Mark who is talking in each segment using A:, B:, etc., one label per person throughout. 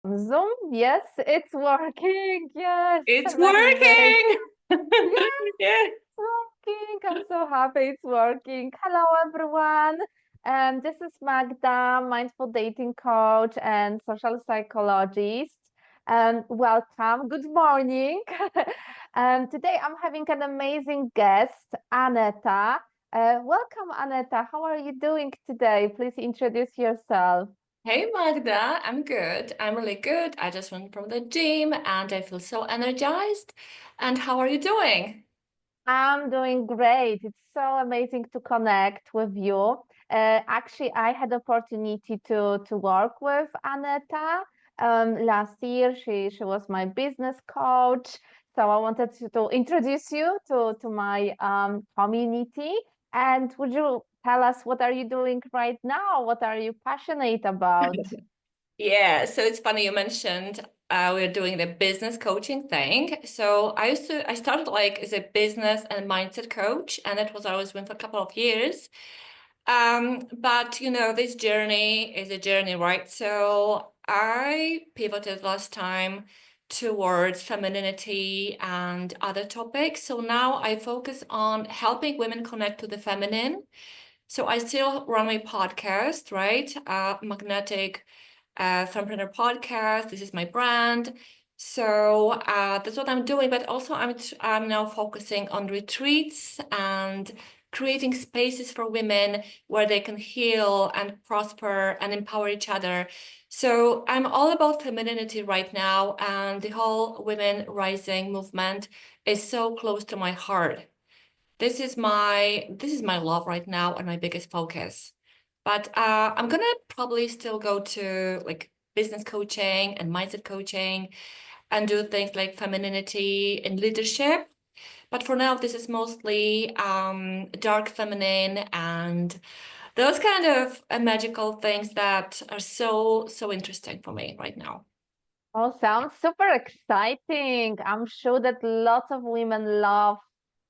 A: Zoom, yes, it's working. Yes,
B: It's
A: amazing.
B: working.
A: Yes,
B: Yeah.
A: it's working. I'm so happy it's working. Hello, everyone. This is Magda, mindful dating coach and social psychologist. Welcome. Good morning. Today I'm having an amazing guest, Aneta. Welcome, Aneta. How are you doing today? Please introduce yourself.
B: Hey Magda, I'm good. I'm really good. I just went from the gym and I feel so energized. And how are you doing?
A: I'm doing great. It's so amazing to connect with you. Actually, I had opportunity to work with Aneta last year. She was my business coach. So I wanted to introduce you to my community. And would you tell us what are you doing right now? What are you passionate about?
B: Yeah, so it's funny you mentioned we're doing the business coaching thing. So I started like as a business and mindset coach, and that was I was doing for a couple of years. But this journey is a journey, right? So I pivoted last time towards femininity and other topics. So now I focus on helping women connect to the feminine. So I still run my podcast, right? Magnetic Fempreneur podcast. This is my brand. So that's what I'm doing. But also I'm now focusing on retreats and creating spaces for women where they can heal and prosper and empower each other. So I'm all about femininity right now, and the whole women rising movement is so close to my heart. This is my love right now and my biggest focus. But I'm gonna probably still go to like business coaching and mindset coaching and do things like femininity and leadership. But for now, this is mostly dark feminine and those kind of magical things that are so interesting for me right now.
A: Oh, sounds super exciting. I'm sure that lots of women love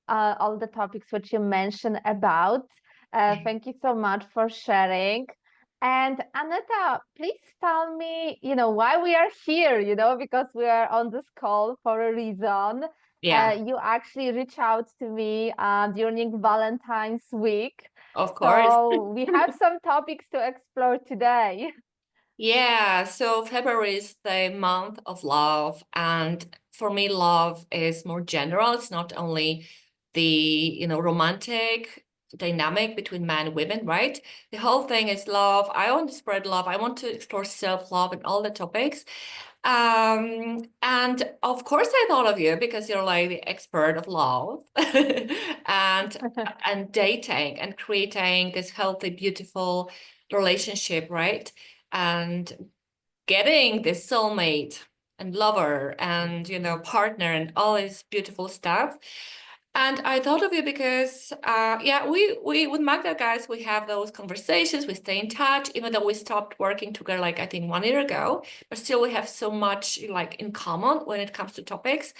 A: all the topics which you mentioned about. Thank you so much for sharing. And Aneta, please tell me, why we are here, because we are on this call for a reason.
B: Yeah,
A: You actually reached out to me during Valentine's week.
B: of course.
A: So we have some topics to explore today.
B: Yeah, so February is the month of love, and for me, love is more general. It's not only the, romantic dynamic between men and women, right? The whole thing is love. I want to spread love. I want to explore self-love and all the topics. And of course I thought of you because you're like the expert of love and and dating and creating this healthy, beautiful relationship, right? And getting this soulmate and lover and partner and all this beautiful stuff. And I thought of you because yeah, we with Magda guys, we have those conversations, we stay in touch, even though we stopped working together like I think 1 year ago, but still we have so much like in common when it comes to topics.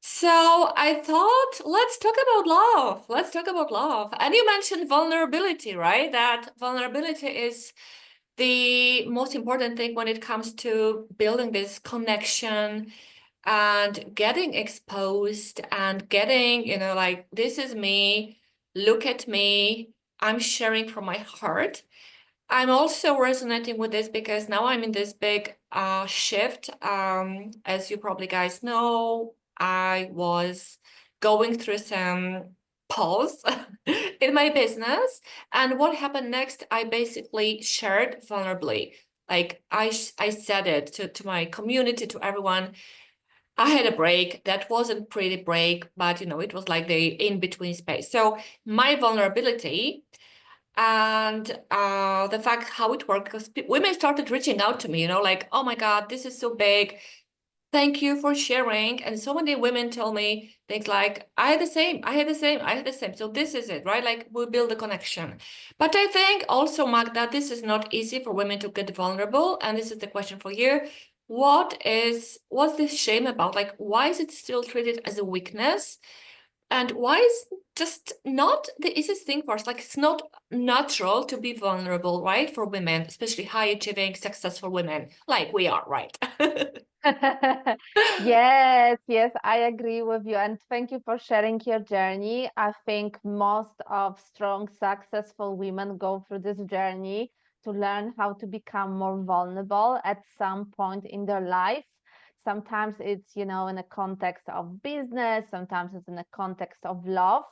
B: So I thought, let's talk about love. Let's talk about love. And you mentioned vulnerability, right? That vulnerability is the most important thing when it comes to building this connection and getting exposed and getting, like, this is me, look at me, I'm sharing from my heart. I'm also resonating with this because now I'm in this big shift. As you probably guys know, I was going through some pause in my business. And what happened next, I basically shared vulnerably. Like I said it to my community, to everyone. I had a break that wasn't pretty break, but it was like the in-between space. So my vulnerability and the fact how it worked, because women started reaching out to me, like, oh my God, this is so big. Thank you for sharing. And so many women told me things like, I had the same, I had the same, I had the same. So this is it, right? Like we build a connection. But I think also, Magda, this is not easy for women to get vulnerable. And this is the question for you. What's this shame about? Like, why is it still treated as a weakness? And why is just not the easiest thing for us? Like, it's not natural to be vulnerable, right? For women, especially high achieving, successful women like we are, right?
A: Yes, yes, I agree with you. And thank you for sharing your journey. I think most of strong, successful women go through this journey to learn how to become more vulnerable at some point in their life. Sometimes it's, in a context of business, sometimes it's in a context of love.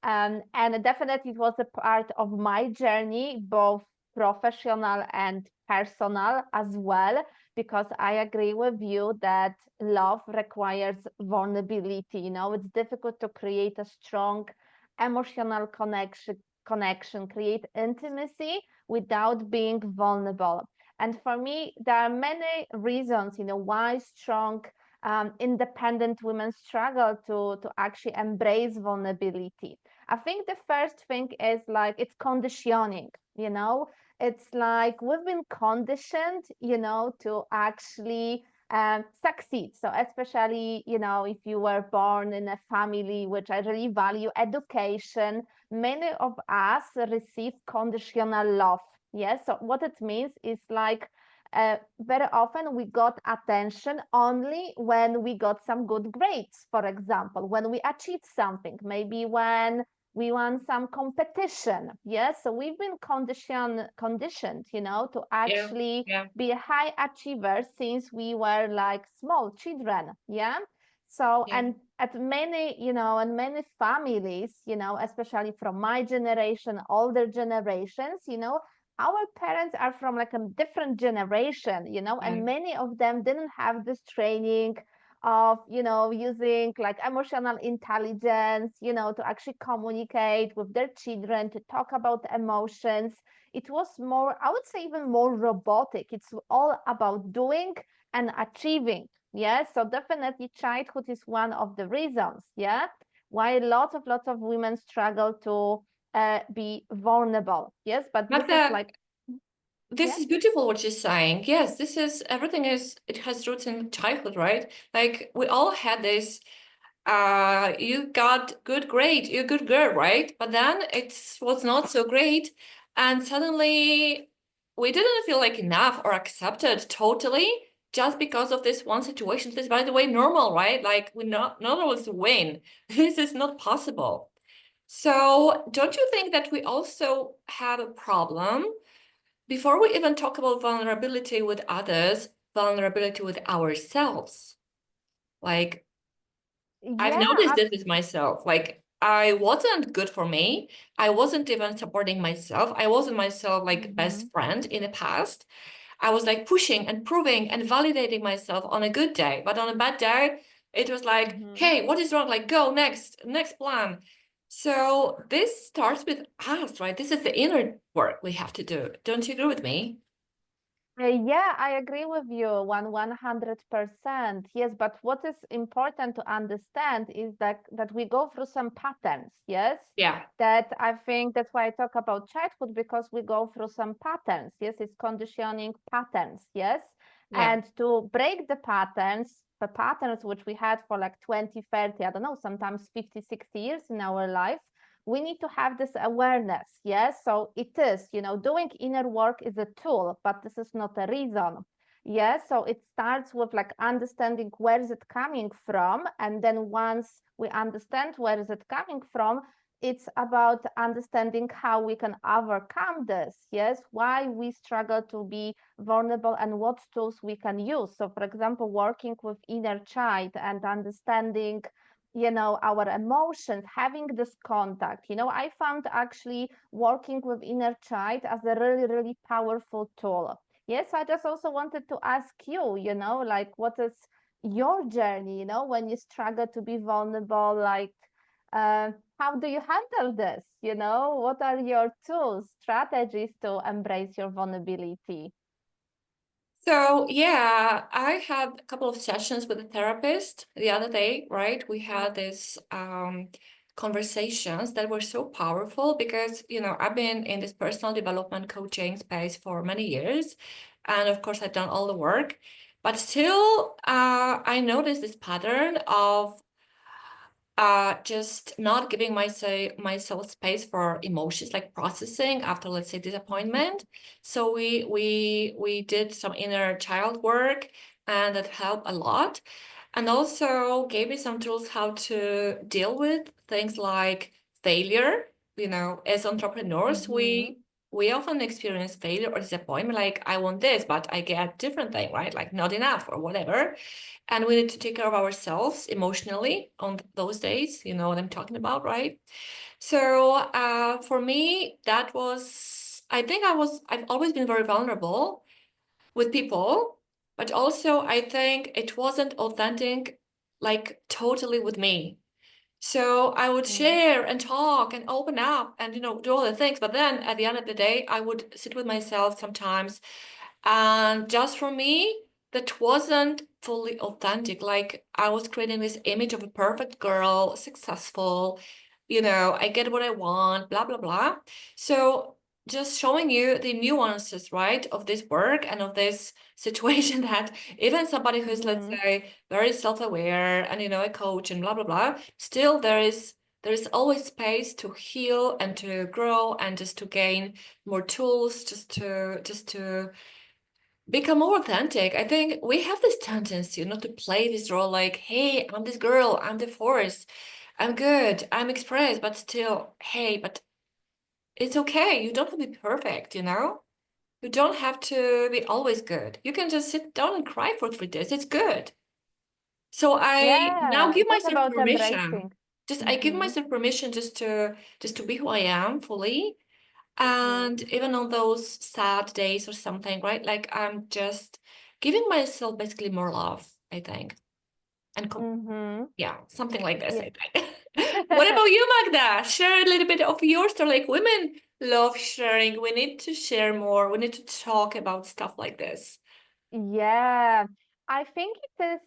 A: And definitely it was a part of my journey, both professional and personal as well, because I agree with you that love requires vulnerability. It's difficult to create a strong emotional connection, create intimacy without being vulnerable. And for me, there are many reasons, why strong, independent women struggle to actually embrace vulnerability. I think the first thing is like it's conditioning, it's like we've been conditioned, to actually succeed. So especially, if you were born in a family which I really value education, many of us receive conditional love. Yes. So what it means is like very often we got attention only when we got some good grades, for example, when we achieved something, maybe when we won some competition. Yes, so we've been conditioned, to
B: Yeah,
A: actually
B: yeah,
A: be a high achiever since we were like small children. Yeah. So,
B: yeah,
A: and at many, and many families, especially from my generation, older generations, our parents are from like a different generation,
B: yeah,
A: and many of them didn't have this training of using like emotional intelligence, to actually communicate with their children, to talk about emotions. It was more, I would say, even more robotic. It's all about doing and achieving. Yeah, so definitely childhood is one of the reasons, yeah, why lots of women struggle to be vulnerable. Yes, but this
B: but
A: is like,
B: this
A: yeah.
B: is beautiful what you're saying. Yes, this is everything is it has roots in childhood, right? Like we all had this you got good grade, you're a good girl, right? But then it was not so great. And suddenly we didn't feel like enough or accepted totally just because of this one situation. This, by the way, normal, right? Like we not always win. This is not possible. So don't you think that we also have a problem before we even talk about vulnerability with others, vulnerability with ourselves? Like I've noticed
A: Yeah.
B: this with myself. Like I wasn't good for me. I wasn't even supporting myself. I wasn't myself like best
A: Mhm.
B: friend in the past. I was like pushing and proving and validating myself on a good day. But on a bad day, it was like,
A: Mhm.
B: hey, what is wrong? Like go next plan. So this starts with us, right? This is the inner work we have to do. Don't you agree with me?
A: Yeah, I agree with you 100%. Yes, but what is important to understand is that we go through some patterns. Yes,
B: Yeah.
A: that I think that's why I talk about childhood, because we go through some patterns. Yes, it's conditioning patterns. Yes,
B: Yeah.
A: and to break the patterns which we had for like 20, 30, I don't know, sometimes 50, 60 years in our life, we need to have this awareness. Yes. So it is, doing inner work is a tool, but this is not a reason. Yes. So it starts with like understanding where is it coming from. And then once we understand where is it coming from, it's about understanding how we can overcome this. Yes. Why we struggle to be vulnerable and what tools we can use. So, for example, working with inner child and understanding our emotions, having this contact. I found actually working with inner child as a really, really powerful tool. Yes, I just also wanted to ask you, like what is your journey, when you struggle to be vulnerable, like how do you handle this? What are your tools, strategies to embrace your vulnerability?
B: So yeah, I had a couple of sessions with a therapist the other day, right? We had this conversations that were so powerful because, I've been in this personal development coaching space for many years. And of course, I've done all the work, but still, I noticed this pattern of just not giving myself space for emotions, like processing after, let's say, disappointment. So we did some inner child work, and that helped a lot. And also gave me some tools how to deal with things like failure. You know, as entrepreneurs,
A: Mm-hmm.
B: we often experience failure or disappointment, like I want this, but I get different thing, right? Like not enough or whatever. And we need to take care of ourselves emotionally on those days. You know what I'm talking about, right? So for me, that was, I think I've always been very vulnerable with people, but also I think it wasn't authentic, like totally with me. So I would share and talk and open up and, you know, do all the things. But then at the end of the day, I would sit with myself sometimes. And just for me, that wasn't fully authentic. Like I was creating this image of a perfect girl, successful, you know, I get what I want, blah, blah, blah. So just showing you the nuances, right, of this work and of this situation that even somebody who's, let's
A: Mm-hmm.
B: say, very self-aware and, you know, a coach and blah, blah, blah, still there is always space to heal and to grow and just to gain more tools, just to become more authentic. I think we have this tendency not to play this role like, hey, I'm this girl, I'm the force, I'm good, I'm expressed, but still, hey, but it's okay. You don't have to be perfect, you know? You don't have to be always good. You can just sit down and cry for 3 days. It's good. So I now
A: Yeah,
B: give
A: it is
B: myself
A: about
B: permission.
A: embracing.
B: Just I give
A: Mm-hmm.
B: myself permission just to be who I am fully. And
A: Mm-hmm.
B: even on those sad days or something, right? Like I'm just giving myself basically more love, I think. And
A: Mm-hmm.
B: yeah, something like this,
A: Yeah.
B: I think. What about you, Magda? Share a little bit of your story. Like women love sharing. We need to share more. We need to talk about stuff like this.
A: Yeah, I think it is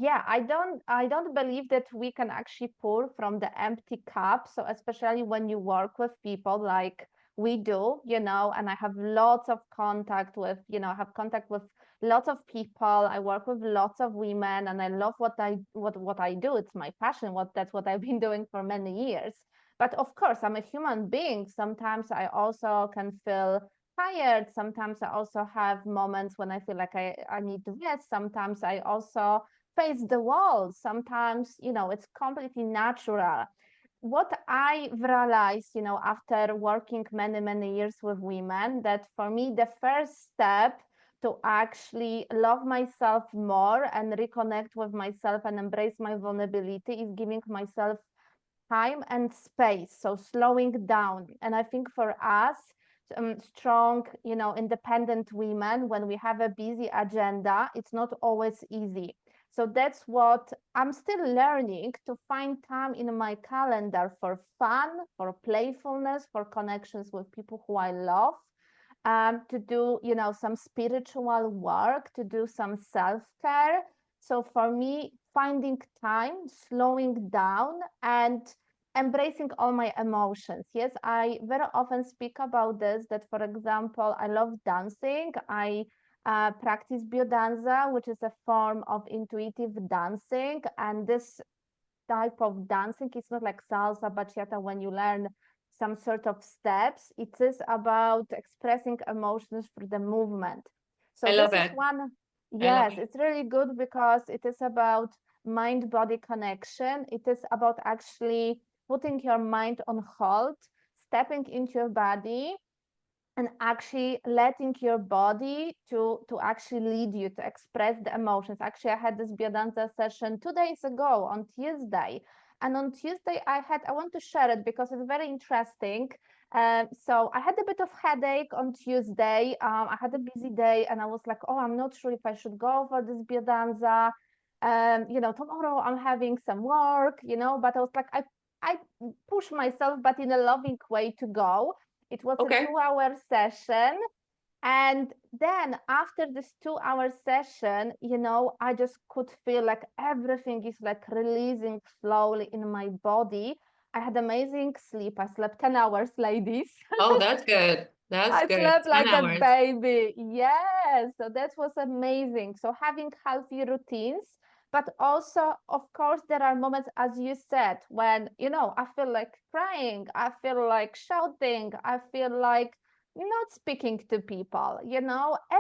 A: yeah, I don't believe that we can actually pour from the empty cup. So especially when you work with people like we do, and I have lots of contact with, I have contact with lots of people. I work with lots of women and I love what I do. It's my passion. That's what I've been doing for many years. But of course, I'm a human being. Sometimes I also can feel tired. Sometimes I also have moments when I feel like I need to rest. Sometimes I also face the wall. Sometimes, it's completely natural. What I've realized, after working many, many years with women, that for me, the first step to actually love myself more and reconnect with myself and embrace my vulnerability is giving myself time and space, so slowing down. And I think for us, strong, independent women, when we have a busy agenda, it's not always easy. So that's what I'm still learning, to find time in my calendar for fun, for playfulness, for connections with people who I love, to do, some spiritual work, to do some self-care. So for me, finding time, slowing down, and embracing all my emotions. Yes, I very often speak about this, that, for example, I love dancing. I practice biodanza, which is a form of intuitive dancing. And this type of dancing is not like salsa, bachata, when you learn some sort of steps. It is about expressing emotions through the movement. So
B: I
A: this
B: love
A: is
B: it.
A: one,
B: I love
A: yes,
B: it.
A: it's really good because it is about mind-body connection. It is about actually putting your mind on hold, stepping into your body, and actually letting your body to actually lead you to express the emotions. Actually, I had this biodanza session 2 days ago on Tuesday, and on Tuesday I want to share it because it's very interesting. So I had a bit of headache on Tuesday. I had a busy day, and I was like, oh, I'm not sure if I should go for this biodanza. Tomorrow I'm having some work, but I was like, I push myself, but in a loving way, to go. It was a
B: Okay.
A: 2 hour session. And then after this 2 hour session, I just could feel like everything is like releasing slowly in my body. I had amazing sleep. I slept 10 hours, ladies.
B: Oh, that's good. That's
A: I
B: good.
A: slept
B: 10
A: like a
B: hours.
A: baby. Yes. So that was amazing. So having healthy routines But also, of course, there are moments, as you said, when, I feel like crying, I feel like shouting, I feel like not speaking to people.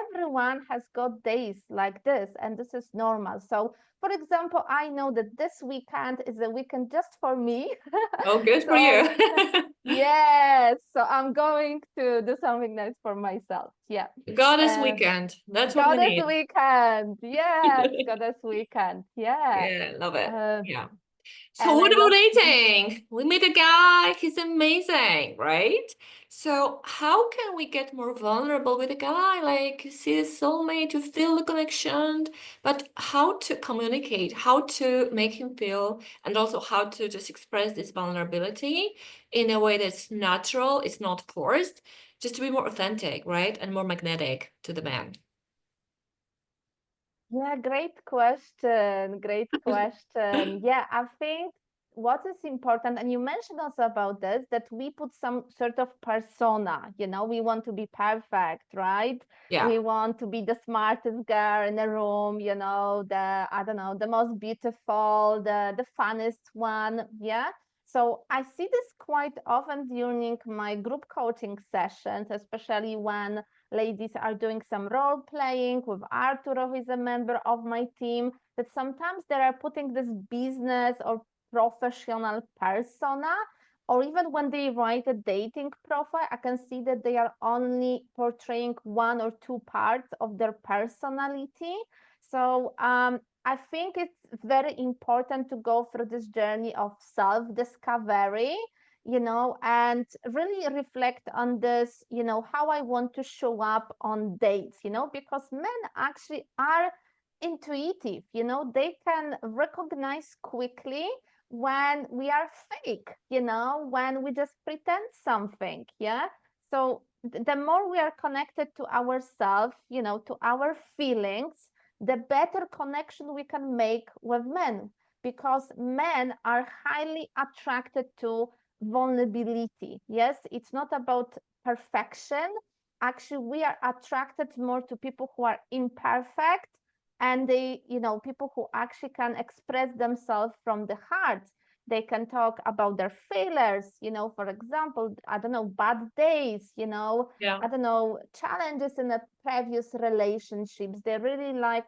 A: Everyone has got days like this, and this is normal. So, for example, I know that this weekend is a weekend just for me.
B: Oh, good for you.
A: So, yes, so I'm going to do something nice for myself. Yeah.
B: Goddess
A: Uh,
B: weekend. That's what we
A: Goddess
B: need.
A: weekend. Yes, Goddess weekend. Yeah.
B: Yeah, love it.
A: Uh,
B: Yeah. So
A: and I
B: what about
A: love.
B: dating? We meet a guy, he's amazing, right? So how can we get more vulnerable with a guy? Like see a soulmate, to feel the connection, but how to communicate, how to make him feel, and also how to just express this vulnerability in a way that's natural, it's not forced, just to be more authentic, right? And more magnetic to the man.
A: Yeah, great question. Great question. Yeah, I think what is important, and you mentioned also about this, that we put some sort of persona, we want to be perfect, right?
B: Yeah.
A: We want to be the smartest girl in the room, I don't know, the most beautiful, the funnest one. Yeah. So I see this quite often during my group coaching sessions, especially when ladies are doing some role playing with Arturo, who is a member of my team, that sometimes they are putting this business or professional persona, or even when they write a dating profile, I can see that they are only portraying one or two parts of their personality. So I think it's very important to go through this journey of self discovery, and really reflect on this, how I want to show up on dates, because men actually are intuitive, they can recognize quickly when we are fake, when we just pretend something, yeah. So the more we are connected to ourselves, to our feelings, the better connection we can make with men, because men are highly attracted to vulnerability. Yes, it's not about perfection. Actually, we are attracted more to people who are imperfect, and people who actually can express themselves from the heart. They can talk about their failures, for example, I don't know, bad days,
B: Yeah.
A: I don't know, challenges in the previous relationships. They really like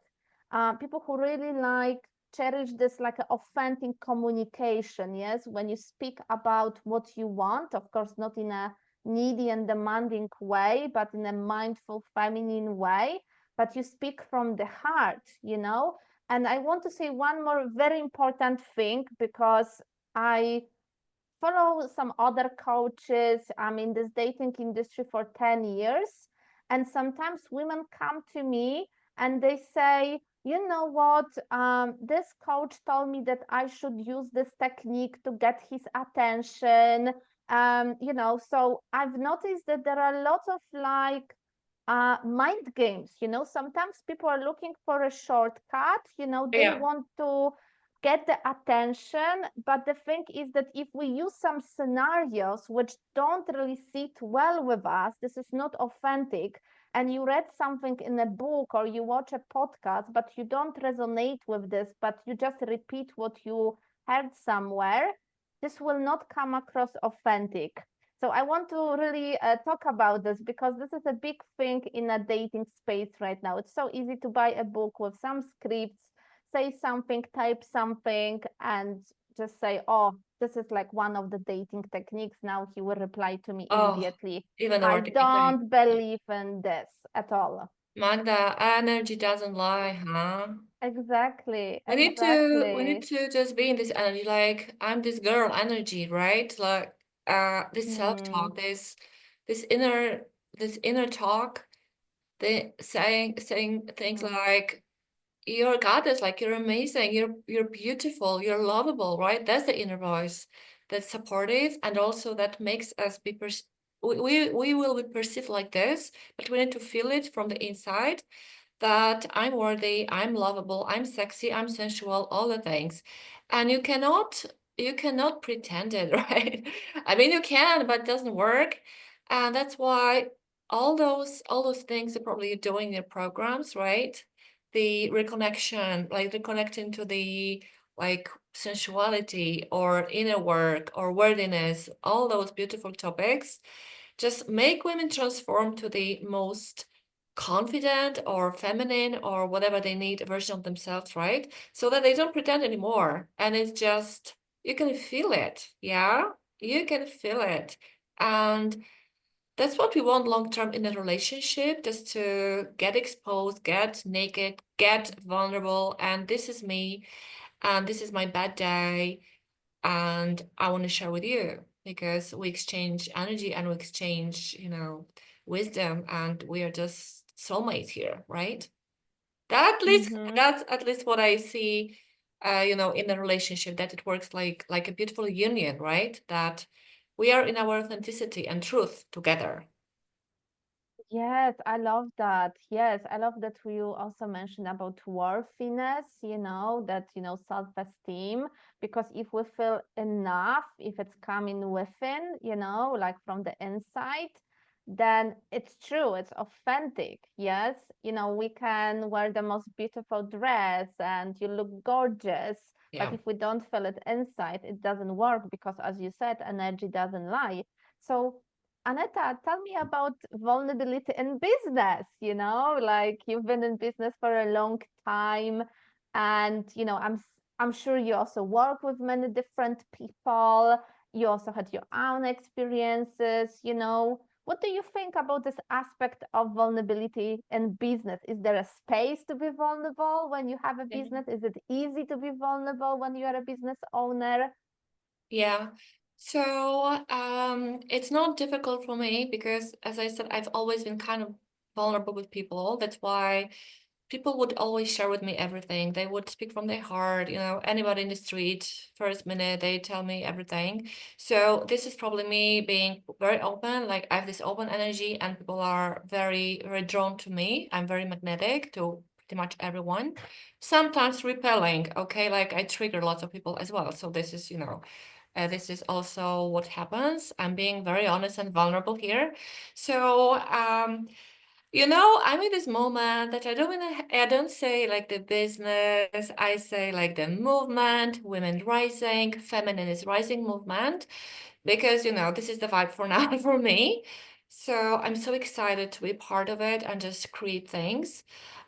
A: people who really like cherish this like a authentic communication. Yes, when you speak about what you want, of course not in a needy and demanding way, but in a mindful feminine way, but you speak from the heart. And I want to say one more very important thing, because I follow some other coaches. I'm in this dating industry for 10 years. And sometimes women come to me and they say, you know what, this coach told me that I should use this technique to get his attention. So I've noticed that there are lots of like mind games. Sometimes people are looking for a shortcut. They
B: Yeah.
A: want to get the attention. But the thing is that if we use some scenarios which don't really sit well with us, this is not authentic. And you read something in a book or you watch a podcast, but you don't resonate with this, but you just repeat what you heard somewhere, this will not come across authentic. So I want to really talk about this, because this is a big thing in a dating space right now. It's so easy to buy a book with some scripts, say something, type something, and just say, oh, this is like one of the dating techniques. Now he will reply to me
B: Oh,
A: immediately.
B: even the
A: I
B: word, okay.
A: don't believe in this at all.
B: Magda, energy doesn't lie, huh?
A: Exactly,
B: We need
A: exactly.
B: to just be in this energy, like I'm this girl energy, right? Like this
A: Hmm.
B: self-talk, this inner this inner talk, the saying things
A: Hmm.
B: like you're a goddess, like you're amazing, you're beautiful, you're lovable, right? That's the inner voice that's supportive and also that makes us be we will be perceived like this, but we need to feel it from the inside that I'm worthy, I'm lovable, I'm sexy, I'm sensual, all the things. And you cannot pretend it, right? I mean you can, but it doesn't work. And that's why all those things that probably you're doing in your programs, right? the reconnection, like reconnecting to the like sensuality or inner work or worthiness, all those beautiful topics, just make women transform to the most confident or feminine or whatever they need version of themselves, right? So that they don't pretend anymore. And it's just, you can feel it. Yeah, you can feel it. And that's what we want long term in a relationship, just to get exposed, get naked, get vulnerable. And this is me, and this is my bad day. And I want to share with you because we exchange energy and we exchange, wisdom, and we are just soulmates here, right? That at least
A: Mm-hmm.
B: that's at least what I see, in a relationship, that it works like a beautiful union, right? That we are in our authenticity and truth together.
A: Yes, I love that. Yes, I love that you also mentioned about worthiness, that, self-esteem, because if we feel enough, if it's coming within, like from the inside, then it's true, it's authentic. Yes, we can wear the most beautiful dress and you look gorgeous, but
B: Yeah.
A: if we don't feel it inside, it doesn't work because, as you said, energy doesn't lie. So, Aneta, tell me about vulnerability in business. Like you've been in business for a long time, and I'm sure you also work with many different people. You also had your own experiences. What do you think about this aspect of vulnerability in business? Is there a space to be vulnerable when you have a business? Is it easy to be vulnerable when you are a business owner?
B: Yeah. So it's not difficult for me because, as I said, I've always been kind of vulnerable with people. That's why people would always share with me everything. They would speak from their heart, anybody in the street, first minute, they tell me everything. So this is probably me being very open. Like I have this open energy and people are very, very drawn to me. I'm very magnetic to pretty much everyone. Sometimes repelling, okay? Like I trigger lots of people as well. So this is also what happens. I'm being very honest and vulnerable here. So, I'm in this moment that I don't say like the business, I say like the movement, women rising, feminine is rising movement, because, this is the vibe for now for me. So I'm so excited to be part of it and just create things.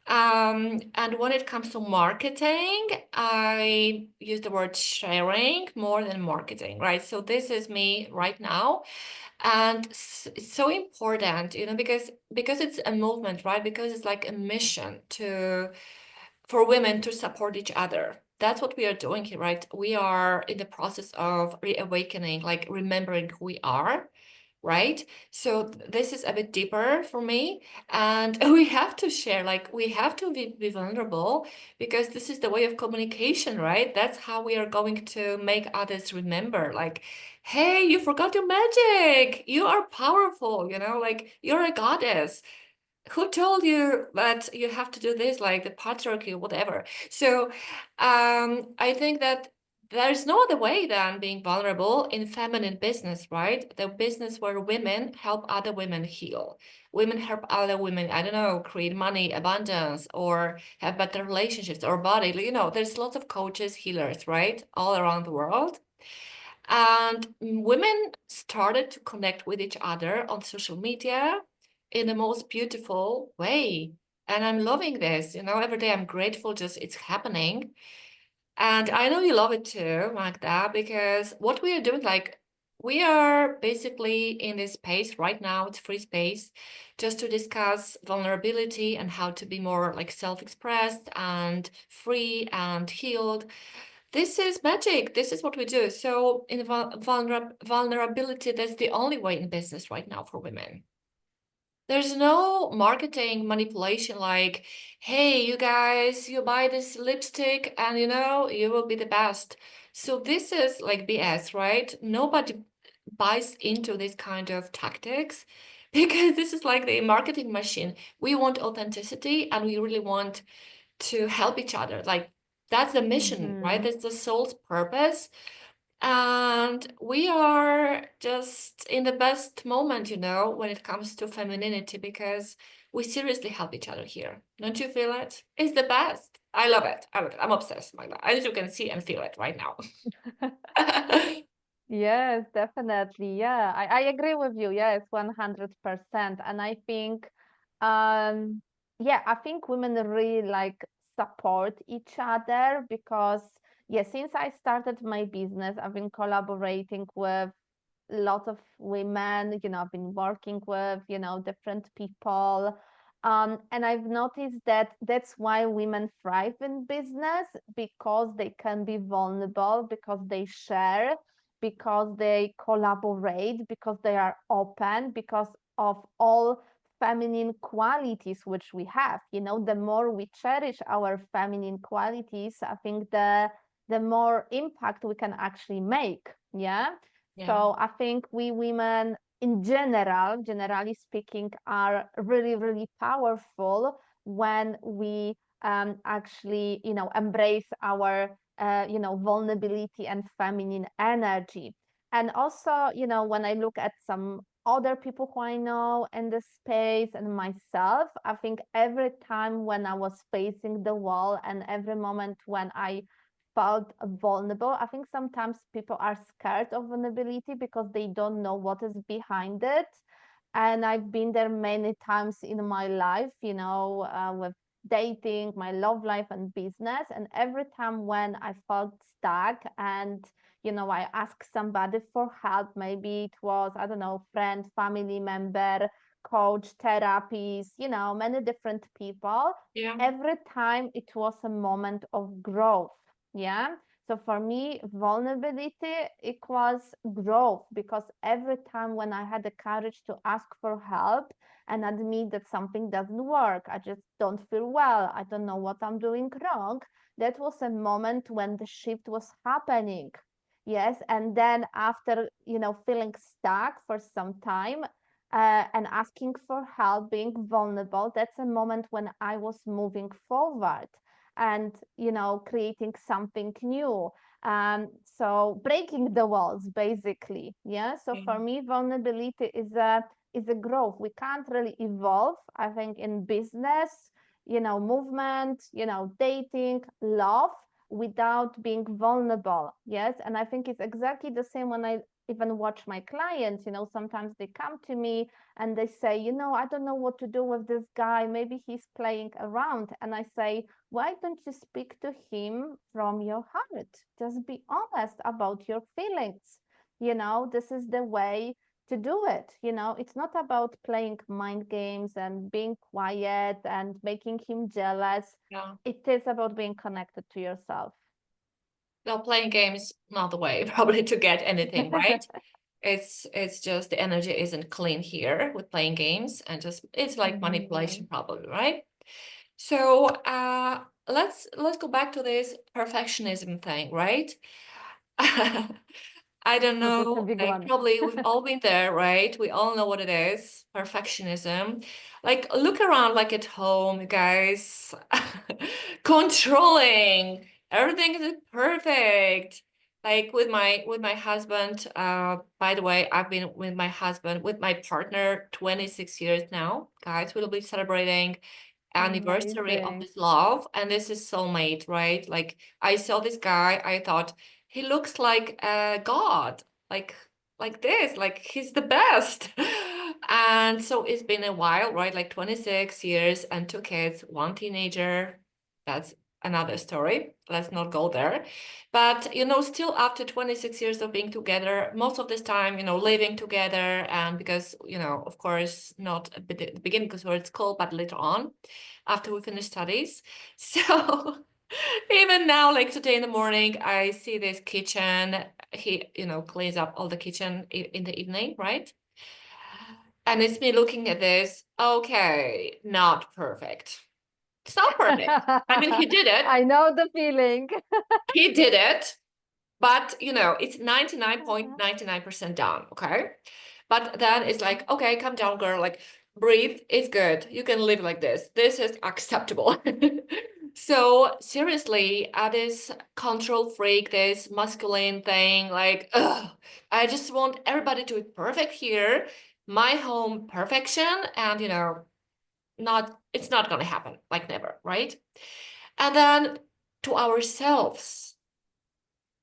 B: And when it comes to marketing, I use the word sharing more than marketing, right? So this is me right now. And it's so important, because it's a movement, right? Because it's like a mission for women to support each other. That's what we are doing here, right? We are in the process of reawakening, like remembering who we are, right? So this is a bit deeper for me. And we have to share, like we have to be vulnerable, because this is the way of communication, right? That's how we are going to make others remember, like, hey, you forgot your magic. You are powerful, like you're a goddess. Who told you that you have to do this, like the patriarchy or whatever? So I think that there's no other way than being vulnerable in feminine business, right? The business where women help other women heal. Women help other women, I don't know, create money, abundance, or have better relationships or body. There's lots of coaches, healers, right? All around the world. And women started to connect with each other on social media in the most beautiful way. And I'm loving this. Every day I'm grateful, just it's happening. And I know you love it too, Magda, because what we are doing, like, we are basically in this space right now, it's free space, just to discuss vulnerability and how to be more like self-expressed and free and healed. This is magic. This is what we do. So in vulnerability, that's the only way in business right now for women. There's no marketing manipulation like, hey, you guys, you buy this lipstick and you will be the best. So this is like BS, right? Nobody buys into this kind of tactics because this is like the marketing machine. We want authenticity and we really want to help each other. Like that's the mission, right?
A: Mm-hmm.
B: That's the soul's purpose. And we are just in the best moment, when it comes to femininity, because we seriously help each other here. Don't you feel it? It's the best. I love it. I love it. I'm obsessed by that. As you can see and feel it right now.
A: Yes, definitely. Yeah, I agree with you. Yes, 100%. And I think, um, yeah, I think women really like support each other because, yeah, since I started my business, I've been collaborating with lots of women, I've been working with, different people. And I've noticed that that's why women thrive in business because they can be vulnerable, because they share, because they collaborate, because they are open, because of all feminine qualities which we have. The more we cherish our feminine qualities, I think the more impact we can actually make. Yeah.
B: Yeah.
A: So I think we women in general, generally speaking, are really, really powerful when we actually, embrace our, vulnerability and feminine energy. And also, when I look at some other people who I know in the space and myself, I think every time when I was facing the wall and every moment when I felt vulnerable. I think sometimes people are scared of vulnerability because they don't know what is behind it. And I've been there many times in my life, with dating, my love life, and business. And every time when I felt stuck and I asked somebody for help, maybe it was, I don't know, friend, family member, coach, therapist, many different people.
B: Yeah.
A: Every time it was a moment of growth. Yeah. So for me, vulnerability equals growth because every time when I had the courage to ask for help and admit that something doesn't work, I just don't feel well, I don't know what I'm doing wrong, that was a moment when the shift was happening. Yes. And then after, feeling stuck for some time, and asking for help, being vulnerable, that's a moment when I was moving forward and creating something new, so breaking the walls basically. Yeah, so
B: Yeah.
A: for me vulnerability is a growth. We can't really evolve, I think, in business, movement, dating, love, without being vulnerable. Yes, and I think it's exactly the same when I even watch my clients. Sometimes they come to me and they say, I don't know what to do with this guy, maybe he's playing around. And I say, why don't you speak to him from your heart? Just be honest about your feelings. This is the way to do it. It's not about playing mind games and being quiet and making him jealous.
B: Yeah.
A: It is about being connected to yourself.
B: Well, playing games not the way probably to get anything, right? It's just the energy isn't clean here with playing games and just it's like
A: Mhm.
B: manipulation probably, right? So let's go back to this perfectionism thing, right? I don't
A: That's a
B: know,
A: big
B: like
A: one.
B: probably we've all been there, right? We all know what it is, perfectionism. Like look around like at home, guys. Controlling. Everything is perfect. Like with my husband, by the way, I've been with my husband, with my partner 26 years now. Guys, we'll be celebrating anniversary of
A: Amazing.
B: this love, and this is soulmate, right? Like I saw this guy, I thought he looks like a god, like this, like he's the best. And so it's been a while, right? Like 26 years and two kids, one teenager. That's another story. Let's not go there. But still after 26 years of being together, most of this time, living together, and because, of course, not at the beginning because we're at school, but later on, after we finish studies. So even now, like today in the morning, I see this kitchen. He, cleans up all the kitchen in the evening, right? And it's me looking at this. Okay, not perfect. It's not perfect. I mean, he did it.
A: I know the feeling.
B: He did it. But it's 99.99% done, okay? But then it's like, okay, calm down, girl. Like, breathe. It's good. You can live like this. This is acceptable. So seriously, this control freak, this masculine thing, like, ugh, I just want everybody to be perfect here. My home perfection, and it's not gonna happen, like never, right? And then to ourselves,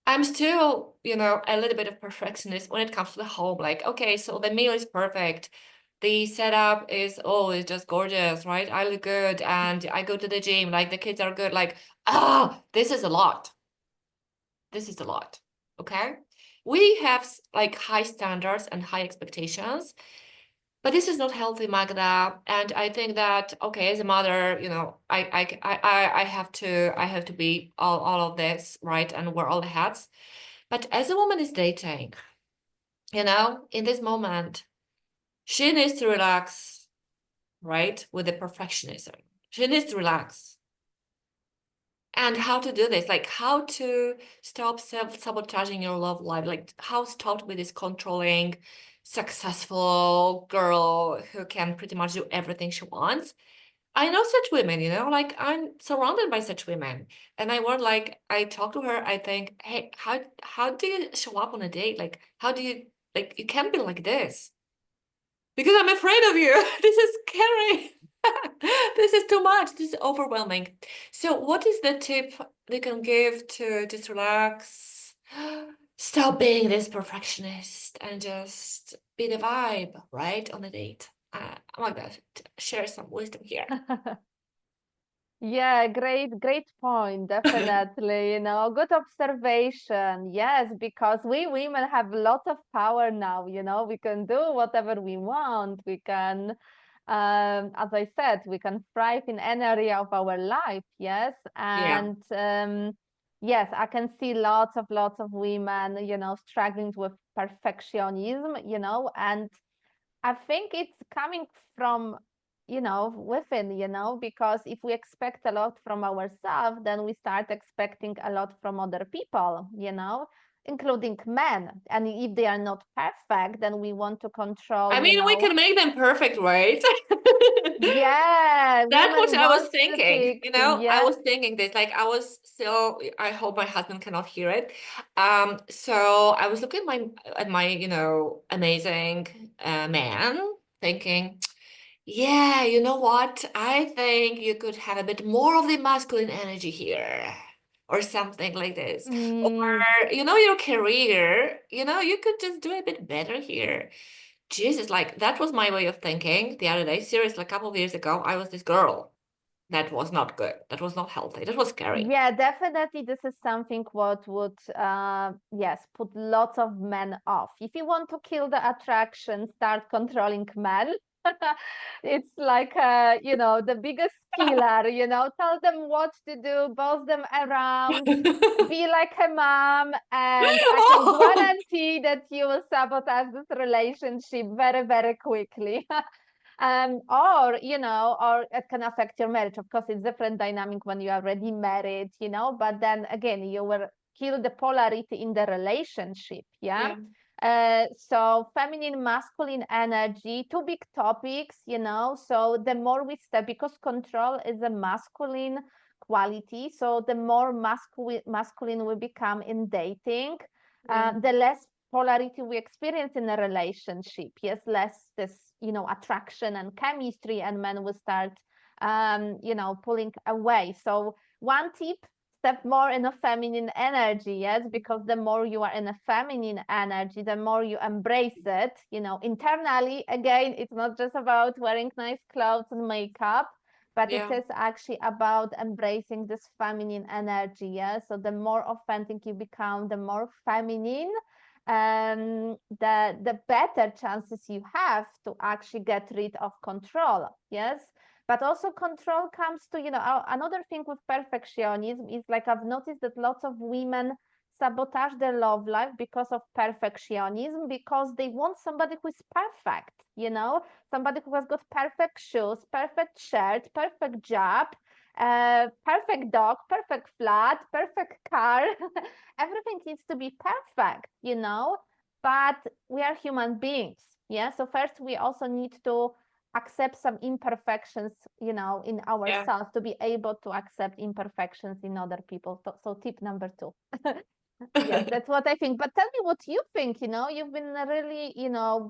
B: I'm still, a little bit of perfectionist when it comes to the home. Like, okay, so the meal is perfect. The setup is, oh, it's just gorgeous, right? I look good and I go to the gym, like the kids are good. Like, this is a lot. This is a lot. Okay. We have like high standards and high expectations, but this is not healthy, Magda. And I think that, okay, as a mother, I have to be all of this, right? And wear all the hats. But as a woman is dating, in this moment, she needs to relax, right? With the perfectionism. She needs to relax. And how to do this, like how to stop self-sabotaging your love life, like how stop with this controlling, successful girl who can pretty much do everything she wants. I know such women, like I'm surrounded by such women. And I talk to her, I think, hey, how do you show up on a date? Like, how do you, like, you can't be like this because I'm afraid of you. This is scary. This is too much. This is overwhelming. So what is the tip they can give to just relax, stop being this perfectionist and just be the vibe, right, on a date? Oh my God, share some wisdom here.
A: Yeah, great point. Definitely, good observation. Yes, because we women have lots of power now, we can do whatever we want. We can, as I said, we can thrive in any area of our life. Yes.
B: Yeah.
A: And yes, I can see lots of women, struggling with perfectionism, and I think it's coming from, within, because if we expect a lot from ourselves, then we start expecting a lot from other people, including men. And if they are not perfect, then we want to control,
B: I mean, we can make them perfect, right?
A: yeah,
B: That's what
A: women
B: I was
A: wants to
B: thinking.
A: fix,
B: I
A: yeah.
B: was thinking this, like I was still, I hope my husband cannot hear it. So I was looking at my, amazing man, thinking, yeah, you know what? I think you could have a bit more of the masculine energy here, or something like this. Or,
A: Mm,
B: your career, you could just do a bit better here. Jesus, like that was my way of thinking the other day. Seriously, a couple of years ago, I was this girl. That was not good. That was not healthy. That was scary.
A: yeah, definitely. This is something what would, yes, put lots of men off. If you want to kill the attraction, start controlling men. It's like, the biggest killer, tell them what to do, boss them around, be like a mom, and I can
B: Oh,
A: guarantee that you will sabotage this relationship very, very quickly. Or it can affect your marriage. Of course, it's different dynamic when you are already married, but then again, you will kill the polarity in the relationship. Yeah.
B: yeah,
A: So feminine, masculine energy, two big topics, so the more we step, because control is a masculine quality. So the more masculine we become in dating,
B: yeah,
A: the less polarity we experience in a relationship. Yes, less this, attraction and chemistry, and men will start, pulling away. So one tip, step more in a feminine energy. Yes, because the more you are in a feminine energy, the more you embrace it, internally. Again, it's not just about wearing nice clothes and makeup, but it
B: yeah,
A: is actually about embracing this feminine energy. Yeah, so the more authentic you become, the more feminine, the better chances you have to actually get rid of control. Yes. But also control comes to, another thing with perfectionism is, like, I've noticed that lots of women sabotage their love life because of perfectionism, because they want somebody who is perfect, somebody who has got perfect shoes, perfect shirt, perfect job, perfect dog, perfect flat, perfect car. Everything needs to be perfect, but we are human beings. Yeah. So first, we also need to accept some imperfections, in
B: yeah.
A: ourselves, to be able to accept imperfections in other people. So tip number two. Yes, that's what I think. But tell me what you think. You've been in a really,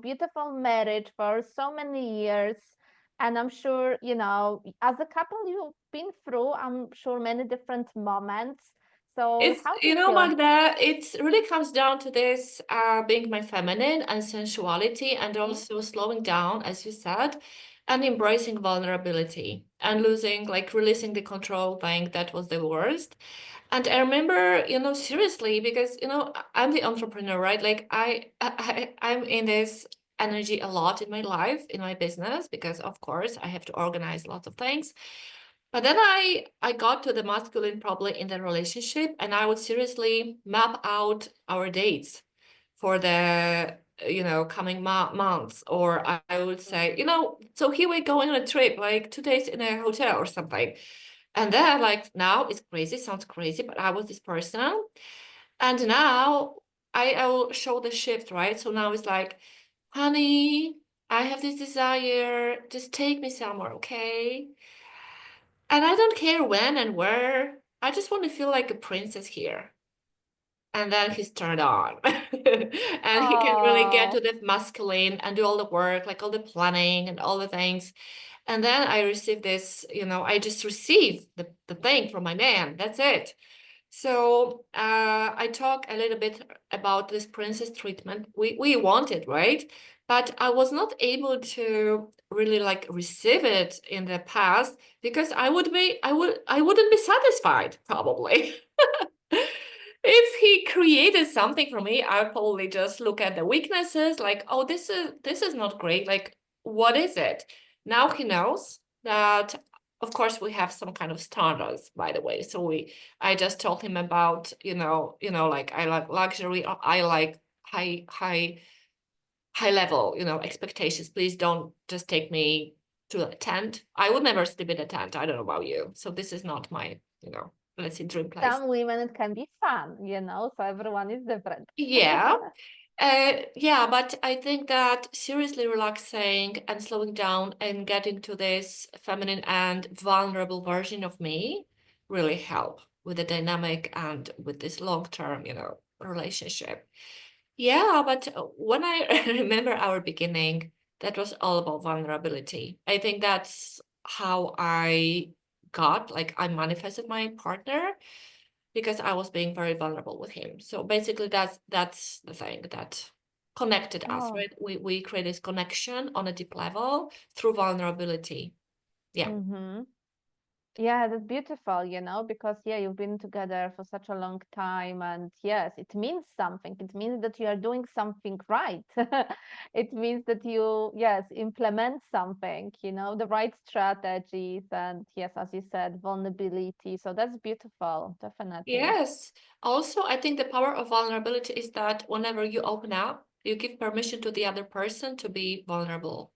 A: beautiful marriage for so many years. And I'm sure, as a couple, you've been through, I'm sure, many different moments. So
B: It's,
A: how do
B: you
A: you
B: know,
A: feel?
B: Magda, it really comes down to this being my feminine and sensuality, and
A: Mhm.
B: also slowing down, as you said, and embracing vulnerability and losing, like releasing the control thing. That was the worst. And I remember, seriously, because, I'm the entrepreneur, right? Like I'm in this energy a lot in my life, in my business, because of course I have to organize lots of things. But then I got to the masculine probably in the relationship, and I would seriously map out our dates for the coming months, or I would say, so here we go on a trip, like 2 days in a hotel or something. And then like now it's crazy, sounds crazy, but I was this person. And now I will show the shift, right? So now it's like, honey, I have this desire, just take me somewhere, okay? And I don't care when and where. I just want to feel like a princess here. And then he's turned on. And he can really get
A: Oh,
B: to the masculine and do all the work, like all the planning and all the things. And then I receive this, I just receive the thing from my man. That's it. So I talk a little bit about this princess treatment. We want it, right? But I was not able to really like receive it in the past because I wouldn't be satisfied probably. If he created something for me, I would probably just look at the weaknesses, like, oh, this is not great. Like, what is it? Now he knows that, of course, we have some kind of standards, by the way. So I just told him about, like I like luxury, or I like high level, expectations. Please don't just take me to a tent. I would never sleep in a tent. I don't know about you. So this is not my, let's say dream place.
A: some women it can be fun, so everyone is different.
B: Yeah. Yeah, but I think that seriously relaxing and slowing down and getting to this feminine and vulnerable version of me really help with the dynamic and with this long-term, relationship. Yeah, but when I remember our beginning, that was all about vulnerability. I think that's how I manifested my partner because I was being very vulnerable with him. So basically that's the thing that connected us,
A: Oh.
B: right? We create this connection on a deep level through vulnerability. Yeah.
A: Mm-hmm. Yeah, that's beautiful, because yeah, you've been together for such a long time, and yes, it means something. It means that you are doing something right. It means that you, yes, implement something, the right strategies, and yes, as you said, vulnerability. So that's beautiful, definitely.
B: Yes. Also, I think the power of vulnerability is that whenever you open up, you give permission to the other person to be vulnerable,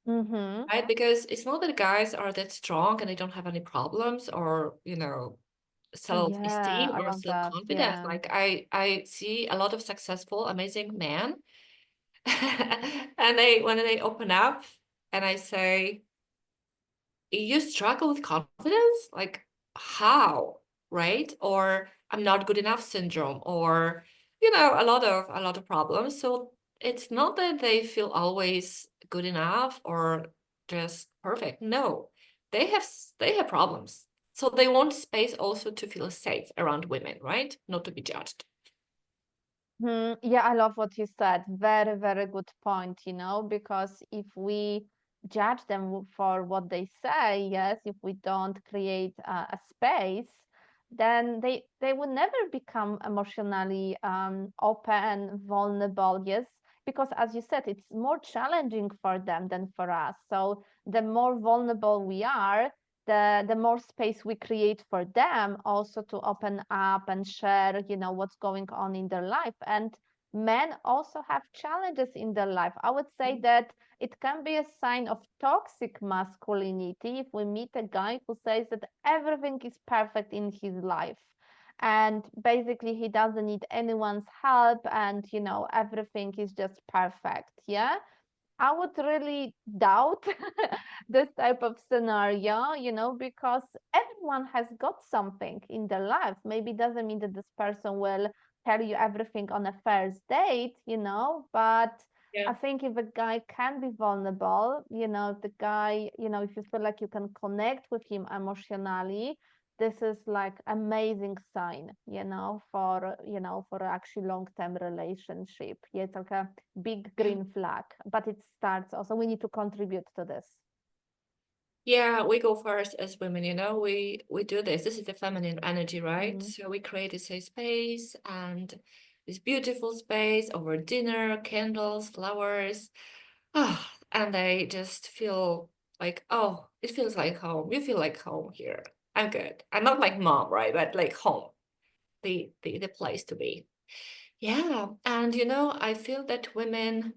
A: Mm-hmm.
B: right? Because it's not that guys are that strong and they don't have any problems or,
A: Yeah,
B: self-esteem
A: I
B: or
A: love that.
B: self-confidence.
A: Yeah.
B: Like I see a lot of successful, amazing men. And when they open up and I say, you struggle with confidence? Like how? Right? Or I'm not good enough syndrome, or a lot of problems. So it's not that they feel always good enough or just perfect. No. They have problems. So they want space also to feel safe around women, right? Not to be judged.
A: Yeah, I love what you said. Very, very good point, because if we judge them for what they say, yes, if we don't create a space, then they will never become emotionally open, vulnerable, yes, because as you said, it's more challenging for them than for us. So the more vulnerable we are, the more space we create for them also to open up and share, what's going on in their life. And men also have challenges in their life. I would say that it can be a sign of toxic masculinity if we meet a guy who says that everything is perfect in his life and basically he doesn't need anyone's help and everything is just perfect. Yeah, I would really doubt this type of scenario, because everyone has got something in their life. Maybe it doesn't mean that this person will tell you everything on a first date, but
B: Yeah.
A: I think if a guy can be vulnerable, if the guy, if you feel like you can connect with him emotionally, this is like amazing sign, for actually long-term relationship. Yeah, it's like a big
B: Yeah.
A: green flag, but it starts also, we need to contribute to this.
B: Yeah, we go first as women, we do this. This is the feminine energy, right?
A: Mm.
B: So we create a safe space and this beautiful space over dinner, candles, flowers. Ah, and I just feel like, oh, it feels like home. You feel like home here. I'm good. I'm not like mom, right? But like home, the place to be. Yeah. And I feel that women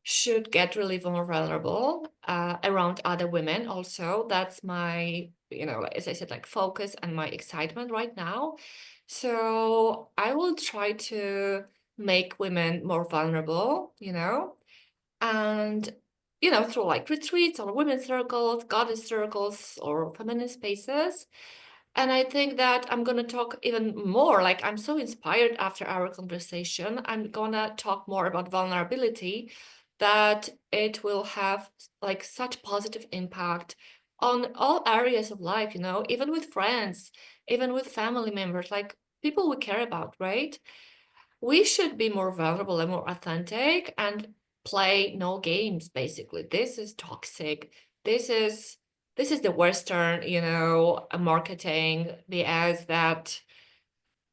B: should get really vulnerable around other women also. That's my, as I said, like focus and my excitement right now. So I will try to make women more vulnerable, and through like retreats or women's circles, goddess circles, or feminine spaces. And I think that I'm going to talk even more. Like, I'm so inspired after our conversation. I'm going to talk more about vulnerability, that it will have like such positive impact on all areas of life, even with friends, even with family members, like people we care about, right? We should be more vulnerable and more authentic and play no games, basically. This is toxic. This is the Western, marketing, the ads that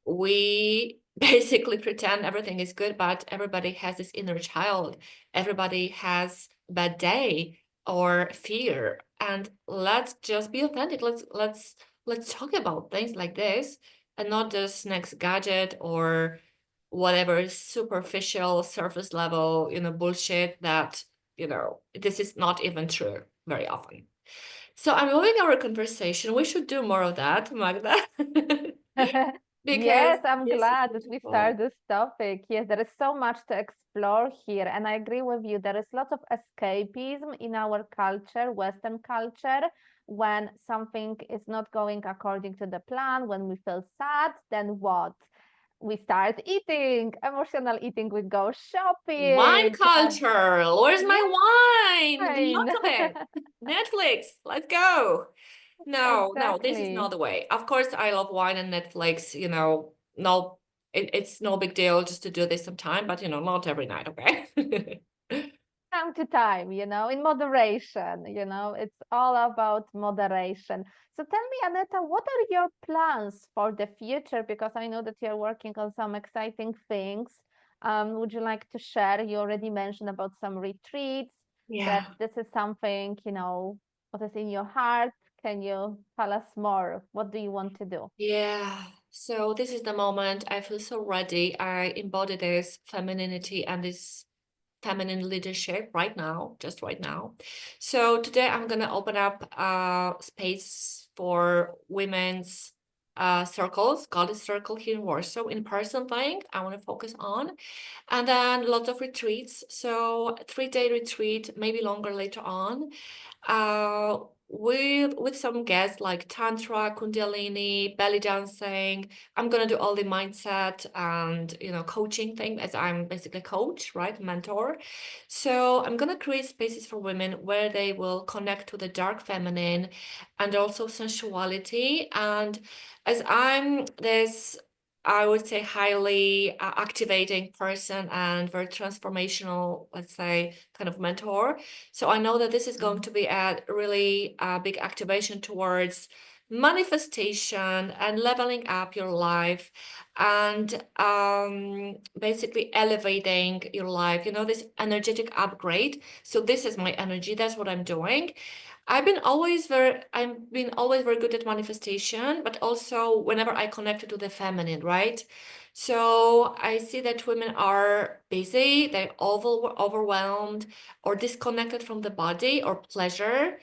B: we basically pretend everything is good, but everybody has this inner child. Everybody has a bad day or fear. And let's just be authentic. Let's talk about things like this and not just next gadget or whatever superficial surface level, bullshit that, this is not even true very often. So I'm loving our conversation. We should do more of that, Magda. Because
A: Yes, I'm
B: this is
A: glad that we start
B: beautiful.
A: this topic. Yes, there is so much to explore here, and I agree with you. There is lots of escapism in our culture, Western culture, when something is not going according to the plan, when we feel sad, then what? We start eating, emotional eating, we go
B: Wine
A: shopping.
B: culture. Where's
A: Yeah,
B: my wine?
A: fine.
B: Lots of it. Netflix. Let's go. No, no, this is not
A: Exactly.
B: the way. Of course, I love wine and Netflix, no, it's no big deal just to do this sometime, but not every night, okay?
A: Time to time, in moderation, it's all about moderation. So tell me, Aneta, what are your plans for the future? Because I know that you're working on some exciting things. Would you like to share? You already mentioned about some retreats, that
B: Yeah.
A: this is something, what is in your heart. Can you tell us more? What do you want to do?
B: Yeah. So this is the moment I feel so ready. I embody this femininity and this feminine leadership right now, just right now. So today I'm gonna open up space for women's circles, goddess circle here in Warsaw, in person thing I want to focus on. And then lots of retreats. So 3-day retreat, maybe longer later on, uh, with some guests like tantra, kundalini, belly dancing. I'm gonna do all the mindset and coaching thing, as I'm basically coach, right, mentor. So I'm gonna create spaces for women where they will connect to the dark feminine and also sensuality. And as I'm this, I would say, highly activating person and very transformational, let's say, kind of mentor. So I know that this is going to be a really big activation towards manifestation and leveling up your life and basically elevating your life, this energetic upgrade. So this is my energy. That's what I'm doing. I've been always very good at manifestation, but also whenever I connected to the feminine, right? So I see that women are busy, they're overwhelmed or disconnected from the body or pleasure.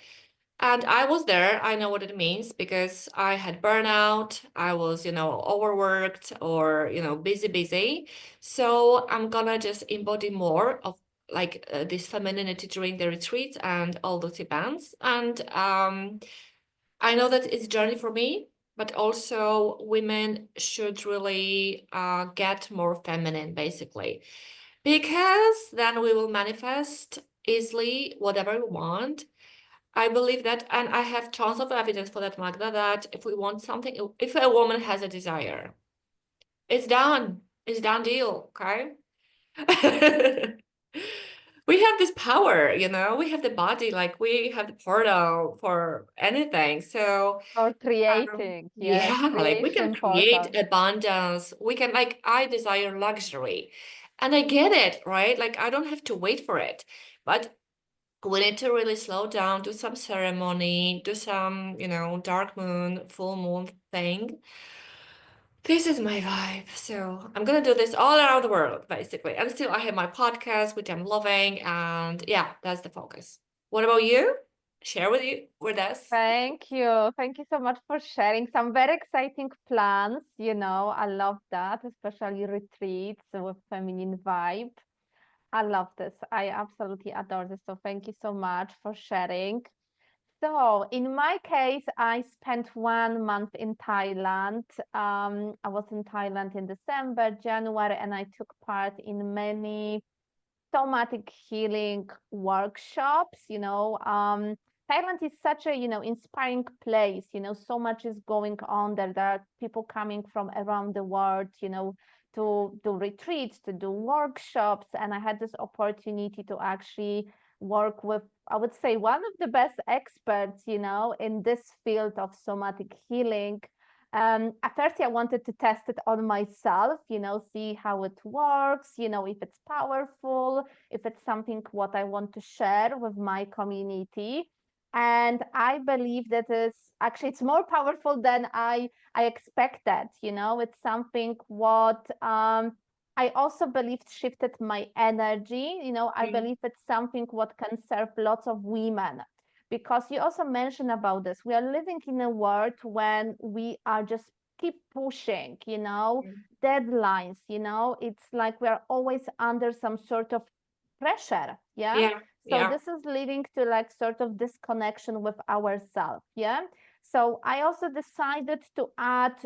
B: And I was there. I know what it means because I had burnout. I was, overworked or, busy. So I'm gonna just embody more of like this femininity during the retreats and all those events. And I know that it's a journey for me, but also women should really get more feminine, basically. Because then we will manifest easily whatever we want. I believe that, and I have tons of evidence for that, Magda, that if we want something, if a woman has a desire, it's done. It's done deal, okay? We have this power, we have the body, like we have the portal for anything. So
A: Or creating, yes,
B: yeah, like we can
A: creation
B: create
A: portal.
B: abundance. We can, like, I desire luxury. And I get it, right? Like I don't have to wait for it. But we need to really slow down, do some ceremony, do some, dark moon, full moon thing. This is my vibe. So I'm gonna do this all around the world, basically. And still I have my podcast, which I'm loving, and yeah, that's the focus. What about you? Share with us.
A: Thank you. Thank you so much for sharing some very exciting plans. I love that, especially retreats with feminine vibe. I love this. I absolutely adore this. So thank you so much for sharing. So in my case, I spent 1 month in Thailand. I was in Thailand in December, January, and I took part in many somatic healing workshops. Thailand is such a inspiring place. So much is going on there. There are people coming from around the world, to do retreats, to do workshops, and I had this opportunity to actually work with, I would say, one of the best experts, in this field of somatic healing. At first, I wanted to test it on myself, see how it works, if it's powerful, if it's something what I want to share with my community. And I believe that is actually it's more powerful than I expected. It's something what I also believe shifted my energy. I
B: Yeah.
A: believe it's something what can serve lots of women, because you also mentioned about this. We are living in a world when we are just keep pushing, deadlines, it's like we're always under some sort of pressure. Yeah.
B: Yeah,
A: So
B: yeah,
A: this is leading to like sort of disconnection with ourselves. Yeah. So I also decided to add,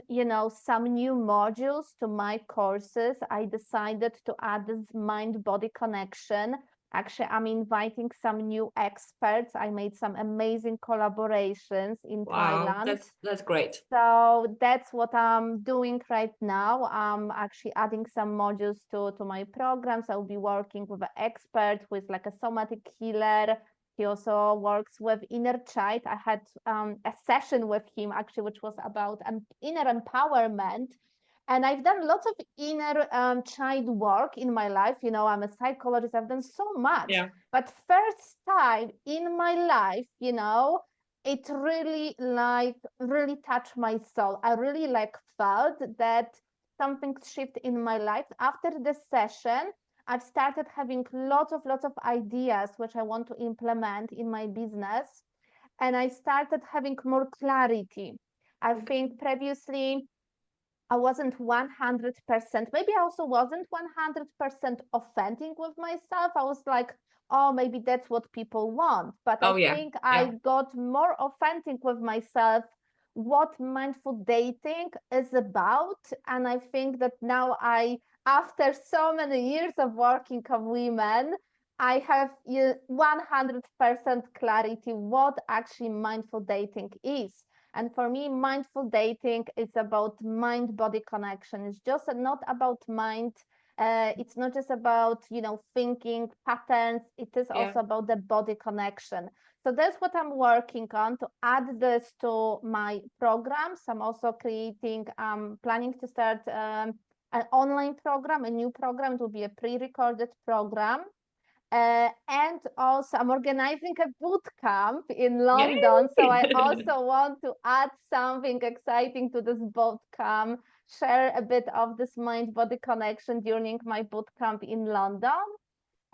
A: some new modules to my courses. I decided to add this mind body connection. Actually, I'm inviting some new experts. I made some amazing collaborations in
B: wow,
A: Thailand.
B: that's great.
A: So that's what I'm doing right now. I'm actually adding some modules to my programs. I'll be working with an expert who is like a somatic healer. He also works with inner child. I had a session with him actually, which was about inner empowerment. And I've done lots of inner child work in my life. I'm a psychologist. I've done so much.
B: Yeah,
A: But first time in my life, it really touched my soul. I really felt that something shift in my life. After this session, I've started having lots of ideas which I want to implement in my business. And I started having more clarity. I think previously I wasn't 100%, maybe I also wasn't 100% authentic with myself. I was like, oh, maybe that's what people want. But I
B: oh yeah,
A: think I
B: yeah,
A: got more authentic with myself, what mindful dating is about. And I think that now after so many years of working with women, I have 100% clarity what actually mindful dating is. And for me, mindful dating is about mind body connection. It's just not about mind. It's not just about, thinking patterns. It is
B: yeah,
A: also about the body connection. So that's what I'm working on to add this to my programs. I'm also planning to start an online program, a new program. It will be a pre-recorded program, and also, I'm organizing a boot camp in London. So I
B: yay.
A: also want to add something exciting to this boot camp, share a bit of this mind body connection during my boot camp in London.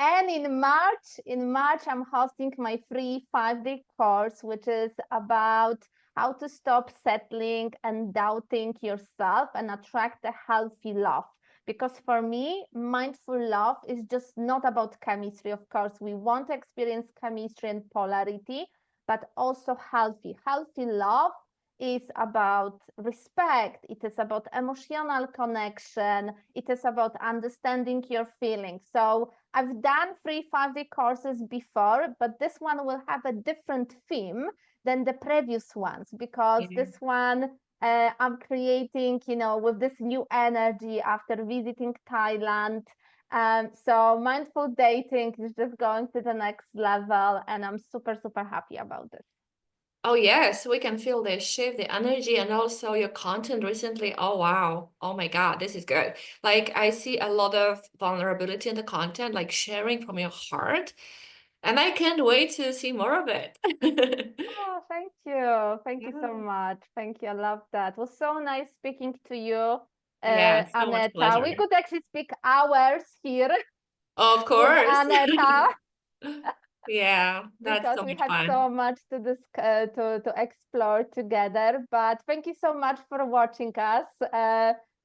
A: And in March, I'm hosting my free 5-day course, which is about how to stop settling and doubting yourself and attract a healthy love. Because for me, mindful love is just not about chemistry. Of course, we want to experience chemistry and polarity, but also healthy love is about respect, it is about emotional connection, it is about understanding your feelings. So I've done free 5-day courses before, but this one will have a different theme than the previous ones, because
B: Yeah.
A: this one I'm creating, with this new energy after visiting Thailand. So mindful dating is just going to the next level, and I'm super, super happy about it.
B: Oh, yes, we can feel the shift, the energy, and also your content recently. Oh, wow. Oh my God, this is good. Like, I see a lot of vulnerability in the content, like sharing from your heart. And I can't wait to see more of it.
A: Oh, thank you. Thank you so
B: Yeah.
A: much. Thank you. I love that. It was so nice speaking to you,
B: Yeah, so much
A: Aneta. We
B: pleasure.
A: could actually speak hours here
B: Of
A: with
B: course.
A: Aneta
B: Yeah, that's
A: because
B: so
A: we
B: much
A: had
B: fun.
A: so much to explore together. But thank you so much for watching us.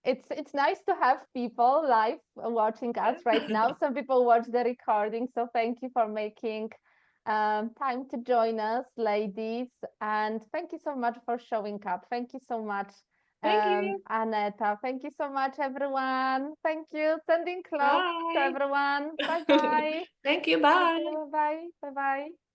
A: It's nice to have people live watching us right now. Some people watch the recording, so thank you for making time to join us, ladies. And thank you so much for showing up. Thank you so much,
B: Thank you.
A: Aneta. Thank you so much, everyone. Thank you. Sending love to
B: Bye.
A: everyone. Bye bye.
B: Thank you.
A: Thank
B: Bye.
A: you. Bye. Bye bye.